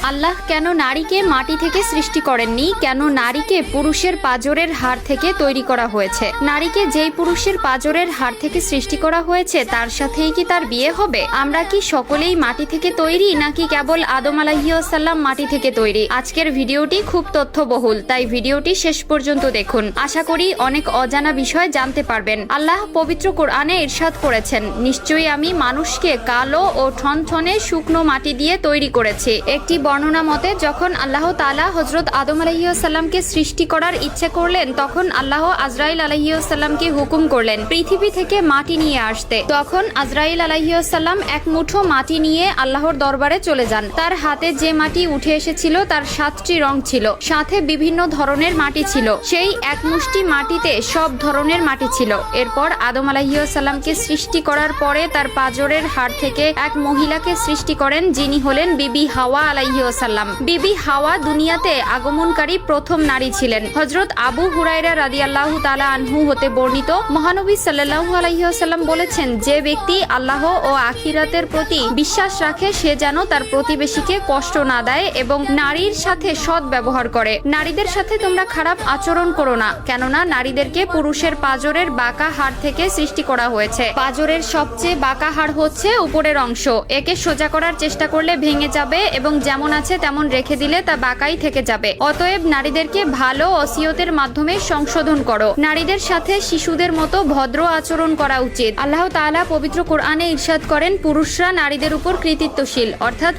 আল্লাহ কেন নারীকে মাটি থেকে সৃষ্টি করেননি? কেন নারীকে পুরুষের পাঁজরের হাড় থেকে তৈরি করা হয়েছে? নারীকে যেই পুরুষের পাঁজরের হাড় থেকে সৃষ্টি করা হয়েছে তার সাথেই কি তার বিয়ে হবে? আমরা কি সকলেই মাটি থেকে তৈরি, নাকি কেবল আদম আলাইহিসসালাম মাটি থেকে তৈরি? আজকের ভিডিওটি খুব তথ্যবহুল, তাই ভিডিওটি শেষ পর্যন্ত দেখুন। আশা করি অনেক অজানা বিষয় জানতে পারবেন। আল্লাহ পবিত্র কোরআনে ইরশাদ করেছেন, নিশ্চয়ই আমি মানুষকে কালো ও ঠনঠনে শুকনো মাটি দিয়ে তৈরি করেছি। একটি বর্ণনা মতে যখন আল্লাহ তাআলা হযরত আদম আলাইহিসসালামকে সৃষ্টি করার ইচ্ছে করলেন, তখন আল্লাহ আজরাইল আলাইহিসসালামকে হুকুম করলেন পৃথিবী থেকে মাটি নিয়ে আসতে। তখন আজরাইল আলাইহিসসালাম এক মুঠো মাটি নিয়ে আল্লাহর দরবারে চলে যান। তার হাতে যে মাটি উঠে এসেছিল তার 7টি রং ছিল, সাথে বিভিন্ন ধরনের মাটি ছিল। সেই এক মুষ্টি মাটিতে সব ধরনের মাটি ছিল। এরপর আদম আলাইহিসসালামকে সৃষ্টি করার পরে তার পাঁজরের হাড় থেকে এক মহিলাকে সৃষ্টি করেন, যিনি হলেন বিবি হাওয়া আলাইহিসসালাম। বিবি হাওয়া দুনিয়াতে আগমনকারী প্রথম নারী ছিলেন। হযরত আবু হুরায়রা রাদিয়াল্লাহু তাআলা আনহু হতে বর্ণিত, মহানবী সাল্লাল্লাহু আলাইহি ওয়াসাল্লাম বলেছেন, যে ব্যক্তি আল্লাহ ও আখিরাতের প্রতি বিশ্বাস রাখে সে যেন তার প্রতিবেশীকে কষ্ট না দেয় এবং নারীর সাথে সৎ ব্যবহার করে। নারীদের সাথে তোমরা খারাপ আচরণ করো না, কেননা নারীদেরকে পুরুষের পাঁজরের বাঁকা হাড় থেকে সৃষ্টি করা হয়েছে। পাঁজরের সবচেয়ে বাঁকা হাড় হচ্ছে উপরের অংশ। একে সোজা করার চেষ্টা করলে ভেঙে যাবে এবং যেমন আছে তেমন রেখে দিলে তা বাঁকাই থেকে যাবে। অতএব নারীদেরকে ভালো ওসিয়তের মাধ্যমে সংশোধন করো। নারীদের সাথে শিশুদের মতো ভদ্র আচরণ করা উচিত। আল্লাহ তাআলা পবিত্র কোরআনে ইরশাদ করেন, পুরুষরা নারীদের উপর কৃতিত্বশীল, অর্থাৎ